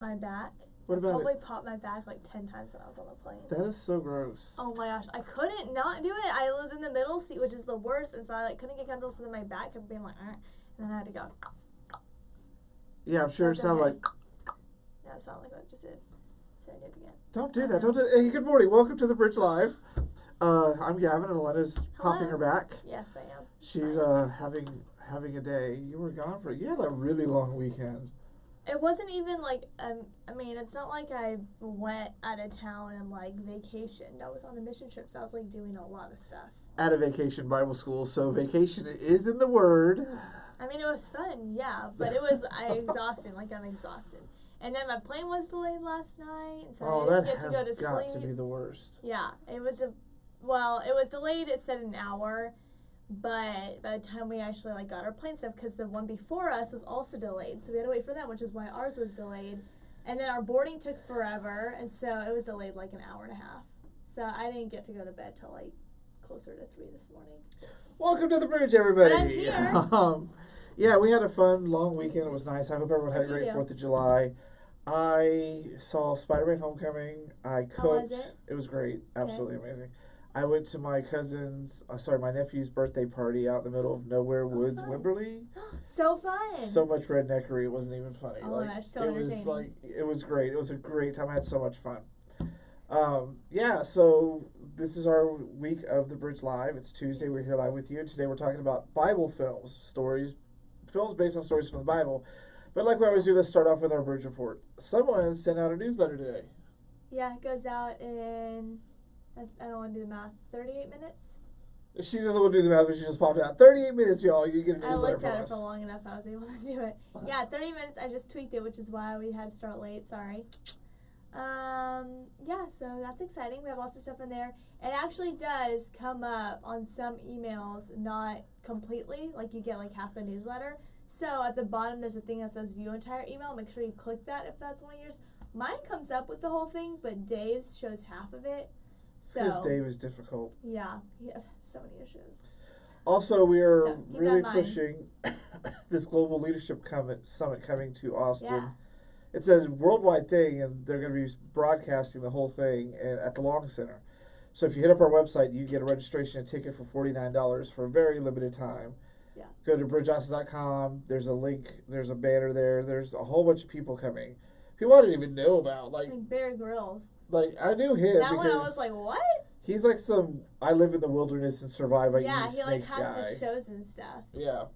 my back. What about probably it? popped my back like 10 times when I was on the plane. That is so gross. Oh my gosh, I couldn't not do it. I was in the middle seat, which is the worst, and so I couldn't get comfortable. So then my back kept being like, and then I had to go. Yeah, I'm sure it sounded like. Yeah, it sounded like what I just did. So I did it again. Don't do that. Don't do that. Hey, good morning. Welcome to the Bridge Live. I'm Gavin, and Alana's popping her back. Yes, I am. She's having a day. You were gone for. You had a really long weekend. It wasn't even like I mean, it's not like I went out of town and like vacationed. I was on a mission trip, so I was like doing a lot of stuff. At a vacation Bible school, so vacation is in the word. I mean, it was fun, yeah, but it was exhausting. Like I'm exhausted, and then my plane was delayed last night, and so I didn't get to go to sleep. That has got to be the worst. Yeah, it was it was delayed. It said an hour. But by the time we actually like got our plane stuff, because the one before us was also delayed, so we had to wait for them, which is why ours was delayed. And then our boarding took forever, and so it was delayed like an hour and a half. So I didn't get to go to bed till like closer to 3 this morning. Welcome to the Bridge, everybody. But I'm here. Yeah, we had a fun long weekend. It was nice. I hope everyone had a great 4th of July. I saw Spider-Man: Homecoming. I cooked. How was it? It was great. Absolutely amazing. I went to my my nephew's birthday party out in the middle of nowhere woods, Wimberley. So fun. So much redneckery, it wasn't even funny. Oh my gosh, so entertaining. It was great. It was a great time. I had so much fun. Yeah, so this is our week of the Bridge Live. It's Tuesday. We're here live with you. And today we're talking about Bible films, films based on stories from the Bible. But like we always do, let's start off with our Bridge Report. Someone sent out a newsletter today. Yeah, it goes out in... I don't want to do the math. 38 minutes? She doesn't want to do the math, but she just popped out. 38 minutes, y'all. You get a newsletter from us. I looked at it for long enough. I was able to do it. Yeah, 30 minutes. I just tweaked it, which is why we had to start late. Sorry. Yeah, so that's exciting. We have lots of stuff in there. It actually does come up on some emails, not completely. Like, you get, like, half the newsletter. So, at the bottom, there's a thing that says view entire email. Make sure you click that if that's one of yours. Mine comes up with the whole thing, but Dave's shows half of it. Because Dave is difficult. Yeah, he has so many issues. Also, we are really pushing this Global Leadership Summit coming to Austin. Yeah. It's a worldwide thing, and they're going to be broadcasting the whole thing at the Long Center. So if you hit up our website, you get a registration and ticket for $49 for a very limited time. Yeah. Go to bridgeaustin.com. There's a link. There's a banner there. There's a whole bunch of people coming. People I didn't even know about. Like Bear Grylls. Like, I knew him that because... one I was like, what? He's like some I live in the wilderness and survive by eating snakes guy. Yeah, he like has the shows and stuff. Yeah.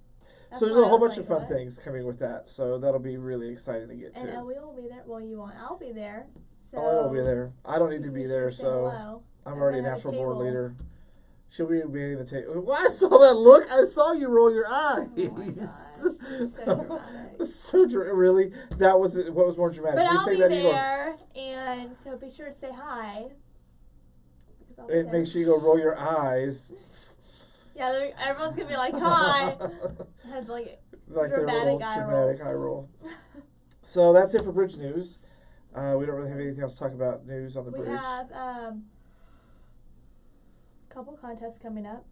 That's so there's a whole bunch of fun things coming with that. So that'll be really exciting to get to. And we will be there. Well, you won't. I'll be there. So I won't be there. I don't need to be there, so hello. I'm already a natural born leader. She'll be beating the table. Well, I saw that look. I saw you roll your eyes. Oh my gosh. So dramatic. So really? That was what was more dramatic. But I'll be there, and so be sure to say hi. And make sure you go roll your eyes. Yeah, everyone's gonna be like, hi. Has like dramatic eye roll. So that's it for Bridge News. We don't really have anything else to talk about news on the bridge. We have a couple contests coming up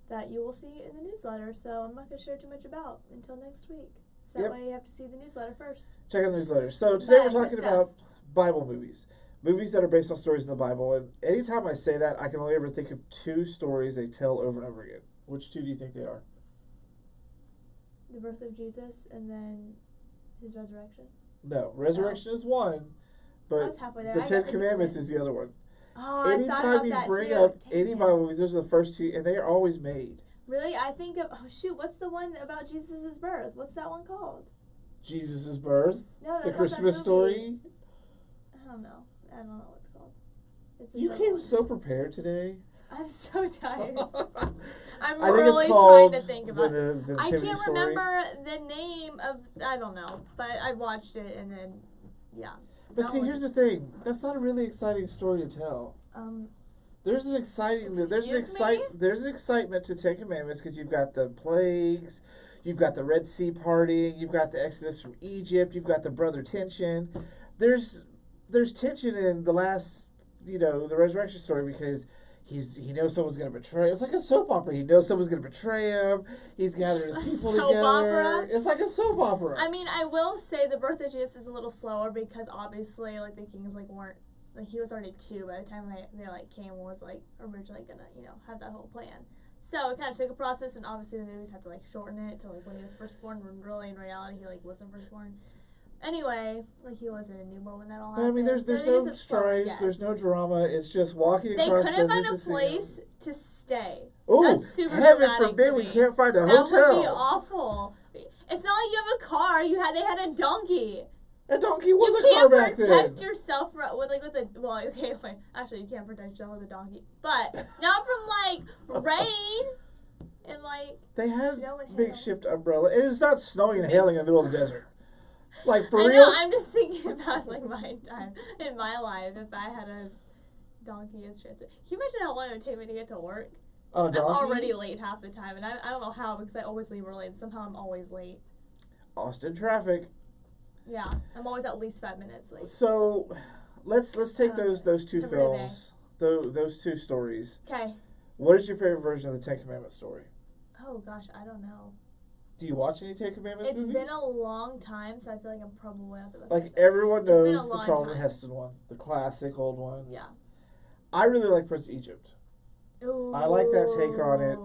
that you will see in the newsletter, so I'm not going to share too much about until next week. So that way you have to see the newsletter first. Check out the newsletter. So today we're talking about Bible movies. Movies that are based on stories in the Bible. And anytime I say that, I can only ever think of 2 stories they tell over and over again. Which 2 do you think they are? The birth of Jesus and then his resurrection. No, resurrection is one, but the 10 Commandments is the other one. Oh, anytime you bring up any Bible movies, those are the first 2, and they are always made. Really? I think of, what's the one about Jesus' birth? What's that one called? Jesus' birth? No, that's the Christmas story? I don't know. I don't know what it's called. You came so prepared today. I'm so tired. I'm really trying to think about it. I can't remember the name of, I don't know, but I watched it and then, yeah. But see, here's the thing. That's not a really exciting story to tell. There's an excitement to 10 Commandments because you've got the plagues, you've got the Red Sea parting, you've got the Exodus from Egypt, you've got the brother tension. There's tension in the last, the resurrection story because he knows someone's gonna betray him. It's like a soap opera. He knows someone's gonna betray him. He's gathering his people soap together. Opera? It's like a soap opera. I mean, I will say the birth of Jesus is a little slower because obviously, like, the kings, like, weren't, like, he was already 2 by the time they like, came and was, like, originally gonna, have that whole plan. So it kind of took a process, and obviously the movies have to, like, shorten it to, like, when he was first born, when really, in reality, he, like, wasn't first born. Anyway, like, he wasn't a newborn when that all happened. I mean, there's no strife, there's no drama. It's just walking across They couldn't find a place to stay. Oh, that's super heaven dramatic forbid to we me. can't find a That hotel. would be awful. It's not like you have a car. They had a donkey. A donkey was a car back then. You can't protect yourself actually you can't protect yourself with a donkey, but not from like rain and like they had snow and hail. makeshift umbrella. And it's not snowing and hailing in the middle of the desert. Like for I real. know, I'm just thinking about like my time in my life if I had a donkey as transport. Can you imagine how long it would take me to get to work? On a donkey? I'm already late half the time, and I don't know how because I always leave early, and somehow I'm always late. Austin traffic. Yeah, I'm always at least 5 minutes late. So, let's take those two films, those 2 stories. Okay. What is your favorite version of the Ten Commandments story? Oh gosh, I don't know. Do you watch any Ten Commandments movies? It's been a long time, so I feel like I'm probably not the best. Like person. everyone knows been a the long Charlton time. Heston one, the classic old one. Yeah. I really like Prince Egypt. Ooh. I like that take on it.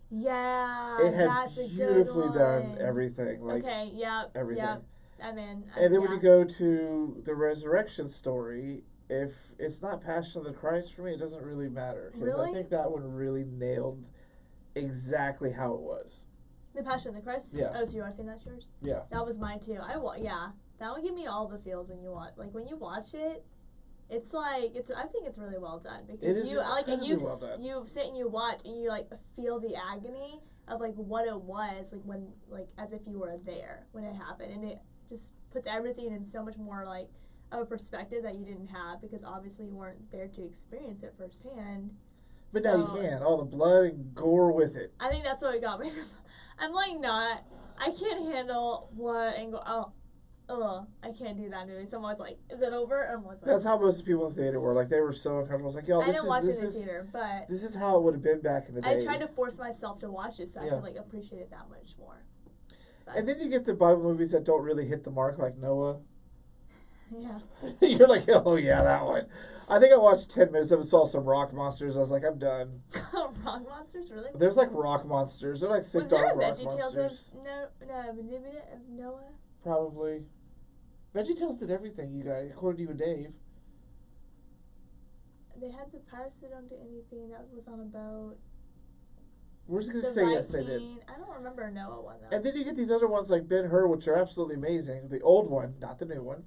Yeah, It had that's a beautifully good done one. everything. Like okay, yeah, everything. Yeah, I'm in. And then when you go to the resurrection story, if it's not Passion of the Christ for me, it doesn't really matter. Because Really? I think that one really nailed exactly how it was. The Passion of the Christ? Yeah. Oh, so you are saying that's yours? Yeah. That was mine too. Yeah. That would give me all the feels when you watch. Like when you watch it, it's like I think it's really well done because It is you like and you well done. you sit and you watch and you like feel the agony of like what it was like when like as if you were there when it happened, and it just puts everything in so much more like of a perspective that you didn't have because obviously you weren't there to experience it firsthand. But now you can. All the blood and gore with it. I think that's what it got me. I'm like I can't handle blood and go, I can't do that movie. Someone's like, is it over? And was like, That's how most people in the theater were. Like, they were so uncomfortable. It's like, yo, I didn't watch it in the theater, but this is how it would have been back in the day. I tried to force myself to watch it so I could like appreciate it that much more. But, and then you get the Bible movies that don't really hit the mark, like Noah. Yeah. You're like, oh yeah, that one. I think I watched 10 minutes of it, saw some rock monsters. I was like, I'm done. Rock monsters, really? There's like rock monsters. They're like $6 Was there a rock VeggieTales monsters. of Noah? Probably. VeggieTales did everything, you guys, according to you and Dave. They had the pirates that don't do anything. That was on a boat. We're just going The to say Viking. yes, they did. I don't remember a Noah one, though. And then you get these other ones like Ben-Hur, which are absolutely amazing. The old one, not the new one.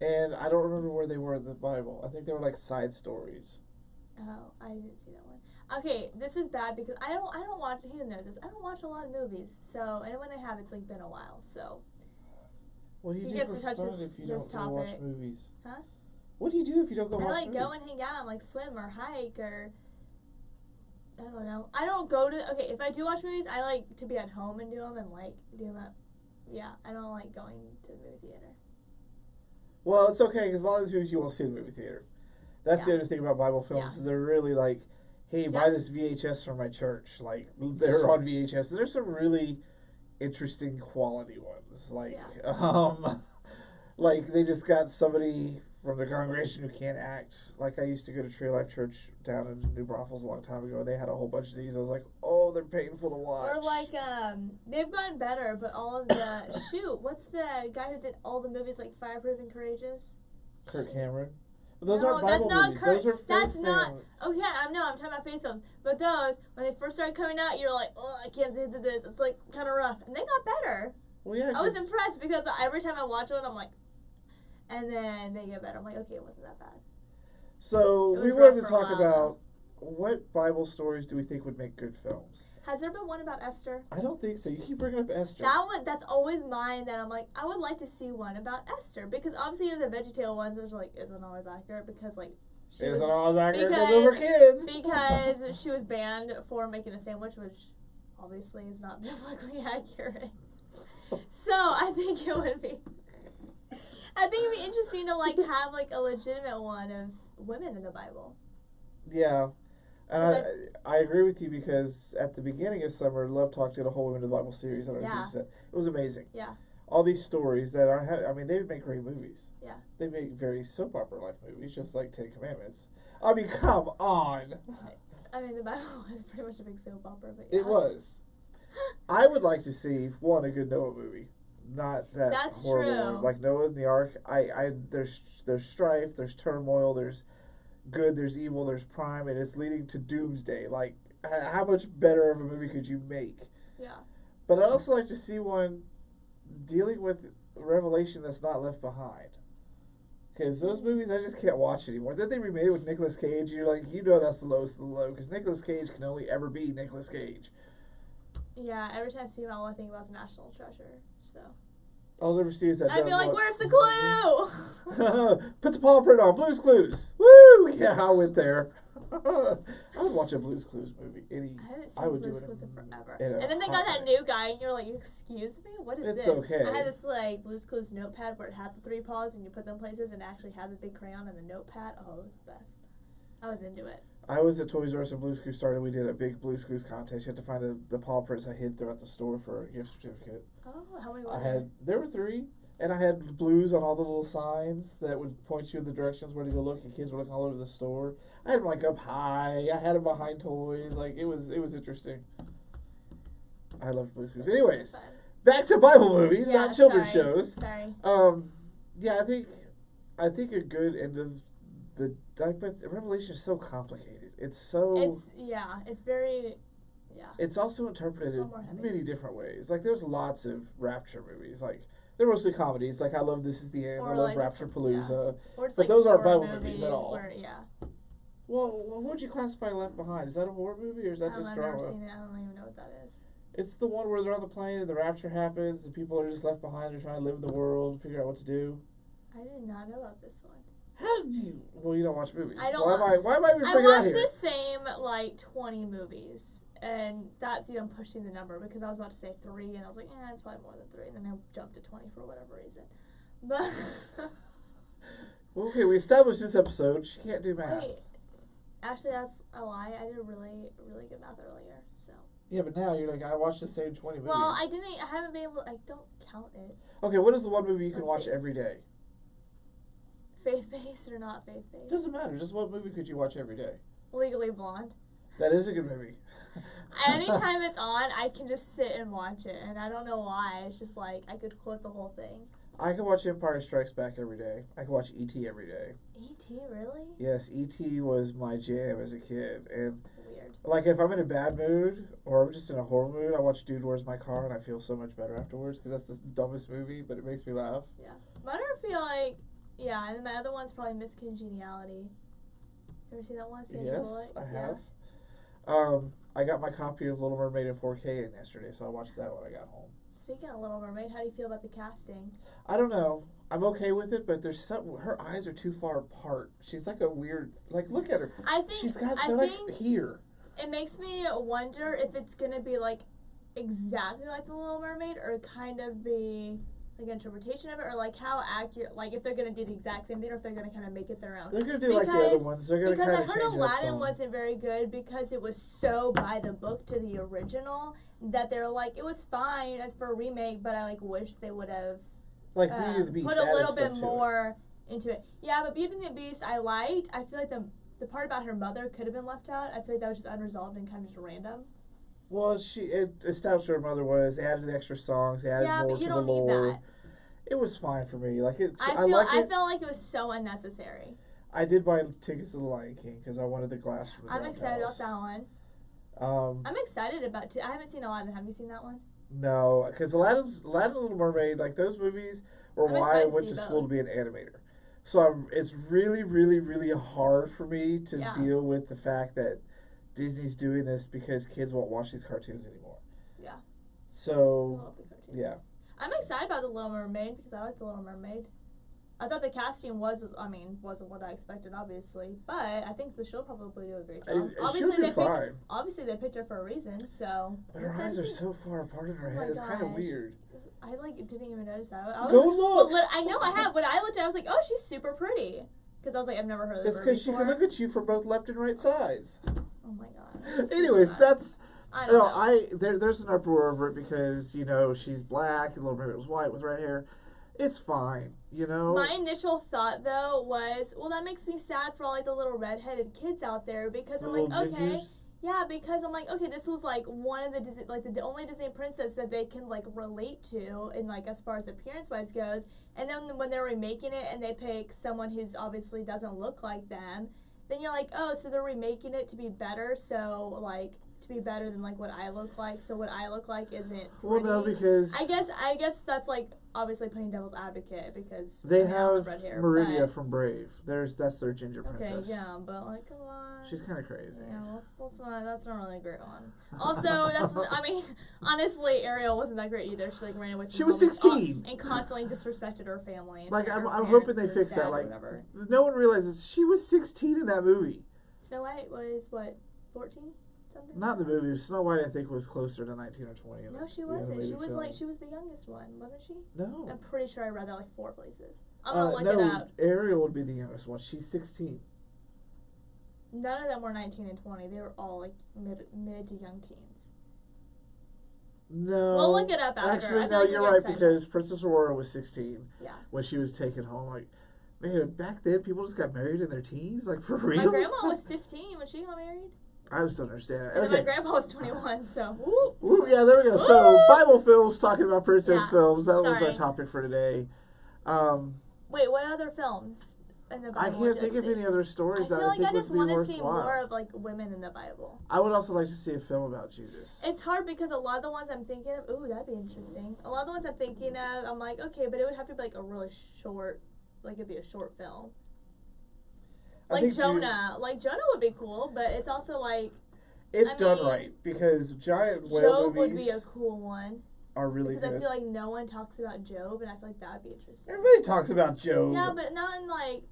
And I don't remember where they were in the Bible. I think they were like side stories. Oh, I didn't see that one. Okay, this is bad because I don't watch. He knows this. I don't watch a lot of movies. So, and when I have, it's like been a while. So. What do you He do gets for to touch fun this- if you don't this go watch topic. movies? Huh? What do you do if you don't go I watch like movies? go and hang out and like swim or hike or. I don't know. I don't go to. Okay, if I do watch movies, I like to be at home and do them and like do them at. Yeah, I don't like going to the movie theater. Well, it's okay because a lot of these movies you won't see in the movie theater. That's the Yeah. other thing about Bible films. Yeah. Is they're really like, hey, buy this VHS from my church. Like, they're on VHS. There's some really interesting quality ones. Like, like they just got somebody from the congregation who can't act. Like, I used to go to Tree Life Church down in New Braunfels a long time ago. They had a whole bunch of these. I was like, oh, they're painful to watch. Or like they've gotten better, but all of the what's the guy who's in all the movies like Fireproof and Courageous? Kirk Cameron. But those No, aren't Bible that's not movies. Kirk. Those are faith That's not. films. Okay, I'm talking about faith films. But those, when they first started coming out, you're like, oh, I can't sit through this. It's like kind of rough, and they got better. Well, yeah. I was impressed because every time I watch one, I'm like, and then they get better. I'm like, okay, it wasn't that bad. So It we was rough wanted to for a talk while, about what Bible stories do we think would make good films. Has there been one about Esther? I don't think so. You keep bringing up Esther. That's always mine. That I'm like, I would like to see one about Esther because obviously the VeggieTale ones is like isn't always accurate because like she Isn't was, always accurate because they were kids. because she was banned for making a sandwich, which obviously is not biblically accurate. So I think it would be. I think it'd be interesting to like have like a legitimate one of women in the Bible. Yeah. And Is I agree with you because at the beginning of summer, Love Talk did a whole Women of the Bible series. I don't know if Yeah. you said. It was amazing. Yeah. All these stories that are, I mean, they would make great movies. Yeah. They make very soap opera-like movies, just like Ten Commandments. I mean, come on. I mean, the Bible was pretty much a big soap opera, but yeah. It was. I would like to see, one, a good Noah movie. Not that That's horrible true. one. Like Noah and the Ark. There's strife, there's turmoil, there's good, there's evil, there's crime, and it's leading to doomsday. Like, how much better of a movie could you make? Yeah. But I'd also like to see one dealing with Revelation that's not left behind. Because those movies I just can't watch anymore. Then they remade it with Nicolas Cage. You're like, you know that's the lowest of the low. Because Nicolas Cage can only ever be Nicolas Cage. Yeah, every time I see him, all I think about is National Treasure. So All I'll ever see is that. I'd be like, look. "Where's the clue?" Put the paw print on. Blue's Clues. Woo! Yeah, I went there. I would watch a Blue's Clues movie. I haven't I seen would Blue's do it Clues in forever. in a And then they got that heartbeat. new guy, and you're like, "Excuse me, what is It's this?" okay. I had this like Blue's Clues notepad where it had the 3 paws, and you put them places, and it actually had the big crayon and the notepad. Oh, it was the best. I was into it. I was at Toys R Us and Blue's Clues started. We did a big Blue's Clues contest. You had to find the paw prints I hid throughout the store for a gift certificate. Oh, how many were There were 3. And I had blues on all the little signs that would point you in the directions where to go look, and kids were looking all over the store. I had them like up high. I had them behind toys. Like it was interesting. I loved Blue's Clues. Anyways, Fun. back to Bible movies, Yeah, not children's sorry. shows. Sorry. Yeah, I think a good end of the but Revelation is so complicated. It's very It's also interpreted It's a little more in heavy. many different ways. Like there's lots of rapture movies. Like they're mostly comedies. Like I love This Is the End. Or I love like Rapture Palooza. Or just But like those aren't horror Bible movies at all. Where, Well, what would you classify Left Behind? Is that a horror movie or is that just I've never drama? seen it. I don't even know what that is. It's the one where they're on the plane and the rapture happens and people are just left behind. They're trying to live in the world, figure out what to do. I did not know about this one. How do you? Well, you don't watch movies. I don't. Why am I even I bringing it out watched here? the same like 20 movies, and that's even pushing the number because I was about to say 3, and I was like, it's probably more than 3, and then I jumped to 20 for whatever reason. But Well, okay, we established this episode. She can't do math. wait, actually, that's a lie. I did really, really good math earlier. So. Yeah, but now you're like, I watched the same 20 movies. Well, I haven't been able. I don't count it. Okay, what is the one movie you can Let's watch see. every day? Faith-based or not faith-based? Doesn't matter. Just what movie could you watch every day? Legally Blonde. That is a good movie. Anytime it's on, I can just sit and watch it, and I don't know why. It's just like I could quote the whole thing. I can watch Empire Strikes Back every day. I can watch E.T. every day. E.T. really? Yes, E.T. was my jam as a kid. And, Weird. like, if I'm in a bad mood or I'm just in a horror mood, I watch Dude, Where's My Car? And I feel so much better afterwards because that's the dumbest movie, but it makes me laugh. Yeah. Mine I feel like, yeah, and then my other one's probably Miss Congeniality. You ever seen that one? Sandra Yes, Bullock? I Yeah. have. I got my copy of Little Mermaid in 4K yesterday, so I watched that when I got home. Speaking of Little Mermaid, how do you feel about the casting? I don't know. I'm okay with it, but there's some. Her eyes are too far apart. She's like a weird. Like, look at her. I think She's got. I They're think like here. it makes me wonder if it's gonna be like exactly like the Little Mermaid, or kind of be like an interpretation of it, or like how accurate. Like if they're gonna do the exact same thing, or if they're gonna kind of make it their own. They're gonna do like the other ones. They're gonna Because kind I of heard change it up Aladdin some. wasn't very good because it was so by the book to the original that they're like it was fine as for a remake, but I like wish they would have Like Beauty and the Beast. put a added little stuff bit to more into it. Yeah, but Beauty and the Beast I liked. I feel like the part about her mother could have been left out. I feel like that was just unresolved and kind of just random. Well, it established who her mother was. They added the extra songs. They added Yeah, more but you to don't the need lore. that. It was fine for me. Like it. I felt like it was so unnecessary. I did buy tickets to the Lion King because I wanted the glass from the I'm Draft excited House. about that one. I'm excited about I haven't seen Aladdin. Have you seen that one? No, because Aladdin and Little Mermaid, like those movies, were I'm why I excited to went see to school both. to be an animator. So it's really, really, really hard for me to Yeah. deal with the fact that Disney's doing this because kids won't watch these cartoons anymore. Yeah. I So love the cartoons. yeah, I'm excited about the Little Mermaid because I like the Little Mermaid. I thought the casting wasn't what I expected, obviously, but I think she'll probably do a great job. she'll do fine. Obviously, they picked her for a reason, so. But her eyes are so far apart in her Oh head. my It's kind of gosh. weird. I didn't even notice that. I Go look. I know I have. When I looked at it, I was like, oh, she's super pretty. Because I was like, I've never heard of the It's because she can look at you from both left and right sides. Oh my god. Anyways, that's... I don't know. There's an uproar over it because, you know, she's black and Little Mermaid was white with red hair. It's fine, you know? My initial thought, though, was, well, that makes me sad for all, like, the little redheaded kids out there because I'm like, okay. Gingers? Yeah, because I'm like, okay, this was, like, one of the Disney, like, the only Disney princess that they can, like, relate to in, like, as far as appearance-wise goes. And then when they're remaking it and they pick someone who's obviously doesn't look like them, then you're like, oh, so they're remaking it to be better, so, like... to be better than like what I look like, so what I look like isn't pretty. Well, no, because I guess that's like obviously playing devil's advocate because they have have hair, Meridia from Brave. That's their ginger princess. Okay, yeah, but like come on. She's kind of crazy. Yeah, that's not really a great one. Also, I mean, honestly, Ariel wasn't that great either. She like ran away from She was home 16 and constantly disrespected her family. And like her I'm parents hoping they or fix dad that. or Like whatever. no one realizes she was 16 in that movie. Snow White was what 14. Something Not in the movie. Snow White, I think, was closer to 19 or 20. No, she wasn't. She was like, she was the youngest one, wasn't she? No. I'm pretty sure I read that like 4 places. I'm gonna look it up. Ariel would be the youngest one. She's 16. None of them were 19 and 20. They were all like mid to young teens. No. We'll look it up after. Actually, no, you're right because Princess Aurora was 16. Yeah. When she was taken home, like, man, back then people just got married in their teens, like for real. My grandma was 15 when she got married. I just don't understand it. And okay. then my grandpa was 21, so whoop. Ooh, yeah, there we go. So, Bible films, talking about princess films. That was our Sorry. topic for today. Wait, what other films in the Bible? I can't think of any other stories that I think I just would be want to see worthwhile. more of like women in the Bible. I would also like to see a film about Jesus. It's hard because a lot of the ones I'm thinking of, ooh, that'd be interesting. A lot of the ones I'm thinking of, I'm like, okay, but it would have to be like a really short, like it'd be a short film. Like Jonah. Like Jonah would be cool, but it's also like... If done right, because giant whale Job movies would be a cool one. Are really good. Because I feel like no one talks about Job, and I feel like that would be interesting. Everybody talks about Job. Yeah, but not in like...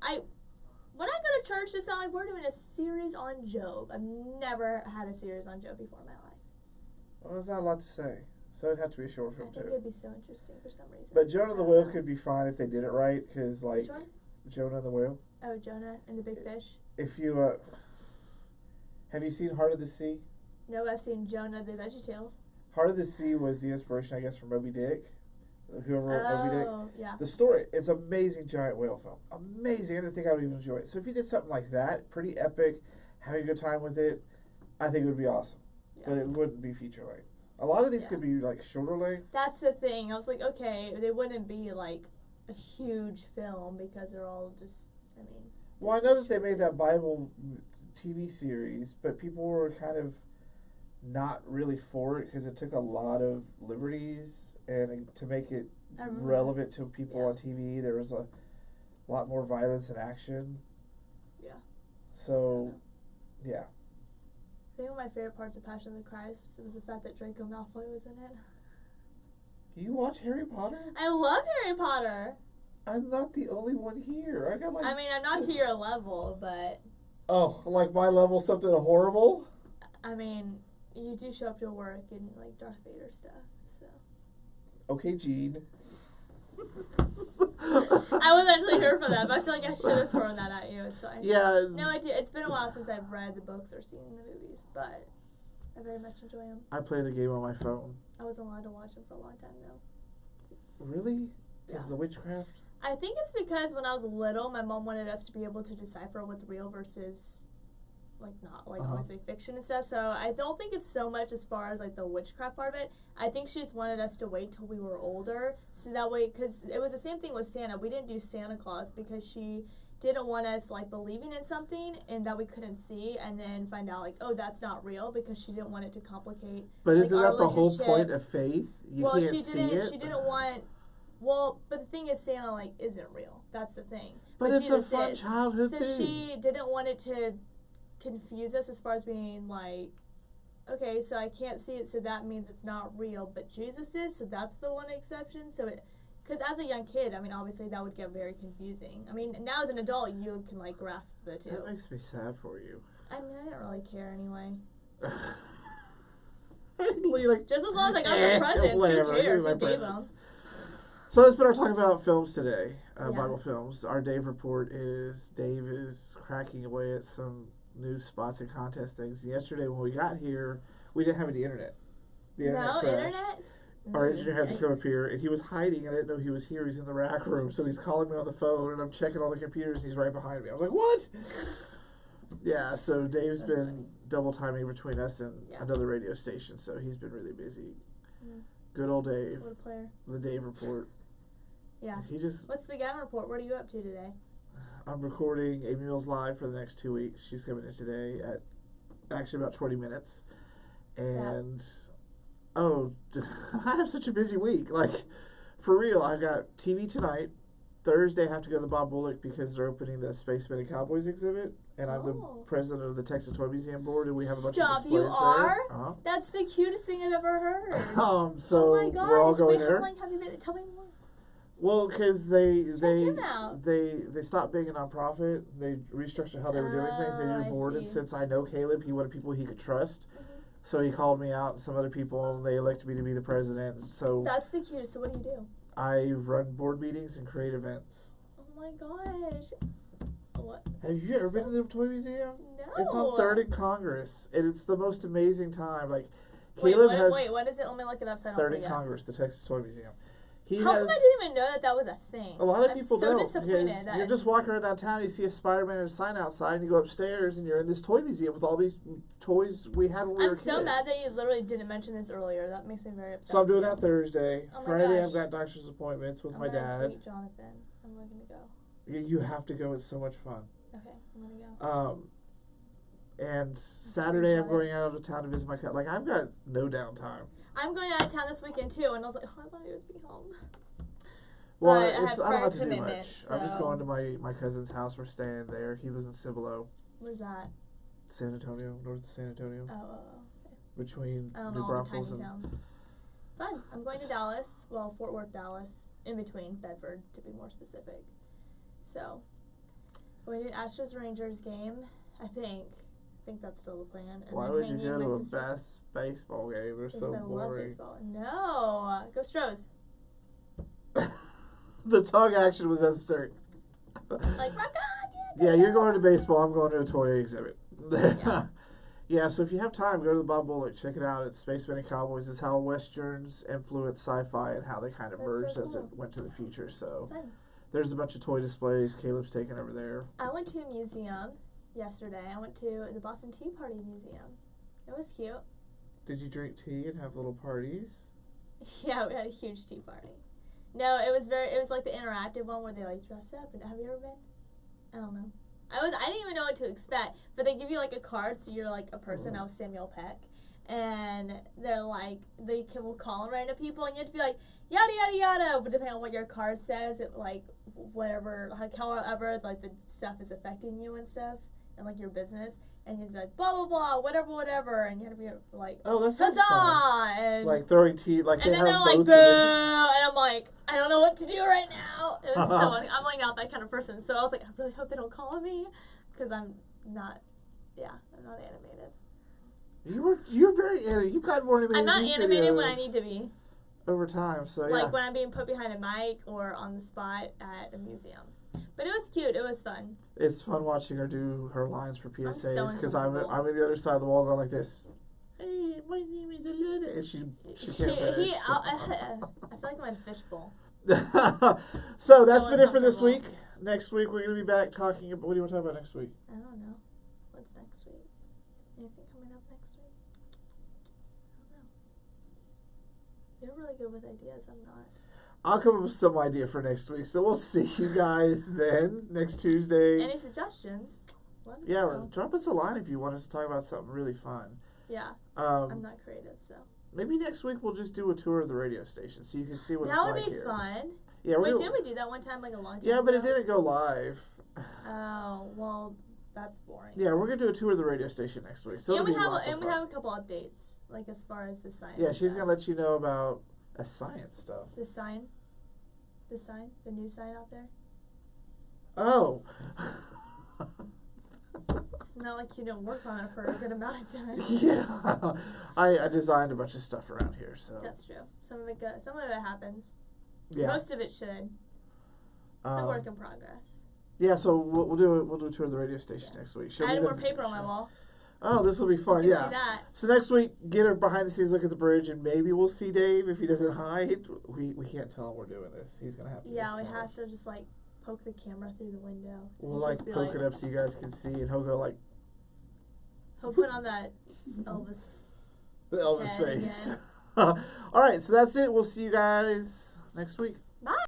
When I go to church, it sounds like we're doing a series on Job. I've never had a series on Job before in my life. Well, there's not a lot to say. So it'd have to be a short film, too. I think it'd be so interesting for some reason. But Jonah the Whale could be fine if they did it right, because, like... Which one? Jonah the Whale. Oh, Jonah and the Big Fish. If you, have you seen Heart of the Sea? No, I've seen Jonah the VeggieTales. Heart of the Sea was the inspiration, I guess, for Moby Dick. Whoever wrote Moby Dick. Oh, yeah. The story, it's an amazing giant whale film. Amazing. I didn't think I would even enjoy it. So if you did something like that, pretty epic, having a good time with it, I think it would be awesome. Yeah. But it wouldn't be feature length. A lot of these could be like shorter length. That's the thing. I was like, okay, they wouldn't be like a huge film because they're all just, I mean. Well, I know that they made that Bible TV series, but people were kind of not really for it because it took a lot of liberties, and to make it relevant to people on TV, there was a lot more violence and action. Yeah. So, yeah. I think one of my favorite parts of Passion of the Christ was the fact that Draco Malfoy was in it. You watch Harry Potter? I love Harry Potter. I'm not the only one here. I got like. I mean, I'm not to your level, but. Oh, like my level, something horrible? I mean, you do show up to work in like Darth Vader stuff, so. Okay, Gene. I was actually here for that, but I feel like I should have thrown that at you. It's fine. Yeah. No, I do. It's been a while since I've read the books or seen the movies, but I very much enjoy them. I play the game on my phone. I wasn't allowed to watch them for a long time, though. Really? Because Yeah. the witchcraft? I think it's because when I was little, my mom wanted us to be able to decipher what's real versus, like, not, like, obviously fiction and stuff. So I don't think it's so much as far as, like, the witchcraft part of it. I think she just wanted us to wait till we were older. So that way, because it was the same thing with Santa. We didn't do Santa Claus because she didn't want us, like, believing in something and that we couldn't see and then find out, like, oh, that's not real, because she didn't want it to complicate. But like, isn't our that the whole relationship. point of faith? You can't see it? She didn't want... Well, but the thing is, Santa, like, isn't real. That's the thing. But it's Jesus a fun is. childhood so thing. she didn't want it to confuse us as far as being like, okay, so I can't see it, so that means it's not real. But Jesus is, so that's the one exception. So it, because as a young kid, I mean, obviously that would get very confusing. I mean, now as an adult, you can, like, grasp the two. That makes me sad for you. I mean, I didn't really care anyway. Like, Just as long as I got the presents, who cares? Who gave them? So let's been our talk about films today, Yeah. Bible films. Our Dave report is Dave is cracking away at some news spots and contest things. Yesterday when we got here, we didn't have any internet. The internet No crashed. internet. Our engineer had to come up Yikes. here, and he was hiding. I didn't know he was here. He's in the rack room, so he's calling me on the phone, and I'm checking all the computers, and he's right behind me. I was like, what? Yeah, so Dave's That's been funny. double timing between us and Yeah. another radio station, so he's been really busy. Mm. Good old Dave, What a player. the Dave report. Yeah. He just, What's the game report? What are you up to today? I'm recording Amy Mills live for the next 2 weeks. She's coming in today at actually about 20 minutes. And, I have such a busy week. Like, for real, I've got TV tonight. Thursday, I have to go to the Bob Bullock because they're opening the Spacemen and Cowboys exhibit. And I'm the Oh. president of the Texas Toy Museum board, and we have a bunch Stop, of displays you are? there. Uh-huh. That's the cutest thing I've ever heard. So oh my gosh. we're all going Wait, there. how long have you been? Tell me more. Well, because Check him out. they stopped being a nonprofit. They restructured how they were doing things. They Oh, did I a board, and see. since I know Caleb, he wanted people he could trust. Mhm. So he called me out and some other people, and they elected me to be the president. So That's the cutest. So what do you do? I run board meetings and create events. Oh my gosh. What? Have you ever been to the Toy Museum? No. It's on 3rd and Congress, and it's the most amazing time. Like Wait, Caleb what, has wait, what is it? Let me look it up so I don't 3rd and forget. Congress, the Texas Toy Museum. He How has. come I didn't even know that was a thing? A lot of I'm people so don't. disappointed Because that you're just walking around downtown, you see a Spider-Man and a sign outside, and you go upstairs, and you're in this toy museum with all these toys we had when we were I'm kids. so mad that you literally didn't mention this earlier. That makes me very upset. So I'm doing that Thursday. Oh my Friday, gosh. I've got doctor's appointments with I'm my gonna dad. tweet Jonathan. I'm going to go. You have to go. It's so much fun. Okay, I'm going to go. And Saturday, I'm going out of town to visit my cousin. Like, I've got no downtime. I'm going out of town this weekend too, and I was like, oh, I want to just be home. Well, But I I have don't have to do commitment, much. I'm just so- going to my cousin's house. We're staying there. He lives in Cibolo, Where's that? San Antonio, north of San Antonio, Okay. between I don't New know, all the Braunfels tiny and. towns. Fun. I'm going to Dallas. Well, Fort Worth, Dallas. In between Bedford, to be more specific. So, going to an Astros Rangers game, I think. I think that's still the plan. And Why then would you hanging go my to a sister- baseball game? They're Because so I love boring. baseball. No! Go Stros. The tongue action was necessary. Like, rock on! Yeah, you're going to baseball. I'm going to a toy exhibit. Yeah. Yeah, so if you have time, go to the Bob Bullock. Check it out. It's Spacemen and Cowboys. It's how Westerns influence sci-fi and how they kind of That's merged so as it cool. went to the future. So Fun. there's a bunch of toy displays. Caleb's taking over there. I went to a museum yesterday. I went to the Boston Tea Party Museum. It was cute. Did you drink tea and have little parties? Yeah, we had a huge tea party. No, it was like the interactive one where they like dress up. And have you ever been? I don't know. I didn't even know what to expect, but they give you like a card, so you're like a person. I was Samuel Peck, and they're like will call on random people, and you have to be like yada yada yada. But depending on what your card says, it like whatever, like however like the stuff is affecting you and stuff, and like your business, and you'd be like blah blah blah, whatever, and you have to be like Oh, that sounds huzzah, fun. and Like throwing tea, like and they then have they're like, boats. boo! And I'm like, I don't know what to do right now. It was so funny. I'm like not that kind of person. So I was like, I really hope they don't call me. Because I'm not animated. You're very animated. You've got more animated. I'm not in these animated when I videos need to be. over time. So yeah. Like when I'm being put behind a mic or on the spot at a museum. But it was cute. It was fun. It's fun watching her do her lines for so PSAs because I'm uncomfortable. in the other side of the wall going like this. Hey, my name is Alana. And she can't finish. I feel like I'm in a fishbowl. So that's So been it for this uncomfortable. week. Next week we're going to be back talking about, what do you want to talk about next week? I don't know. What's next week? Anything coming up next week? I don't know. You're really good with ideas. I'm not. I'll come up with some idea for next week. So we'll see you guys then next Tuesday. Any suggestions? Let us Yeah, know. drop us a line if you want us to talk about something really fun. Yeah, I'm not creative, so. Maybe next week we'll just do a tour of the radio station so you can see what That it's would like be here. fun. Yeah, Wait, didn't we do that one time, like a long time Yeah, but it ago? didn't go live. Oh, well, that's boring. Yeah, we're gonna do a tour of the radio station next week. So and it'll we be have lots of and we fun. have a couple updates, like as far as the science. Yeah, she's stuff. gonna let you know about a science stuff. The new sign out there. Oh. It's not like you don't work on it for a good amount of time. Yeah, I designed a bunch of stuff around here, so That's true. Some of it happens. Yeah. Most of it should. It's a work in progress. Yeah, so we'll do a tour of the radio station next week. I added more paper on my wall. Oh, this will be fun. You yeah. can see that. So next week, get a behind the scenes look at the bridge, and maybe we'll see Dave if he doesn't hide. We can't tell him we're doing this. He's gonna have to. Yeah, we have to just like poke the camera through the window. So we'll like poke it up so you guys can see, and he'll go like. He'll put on that Elvis. The Elvis head face. again. All right, so that's it. We'll see you guys next week. Bye.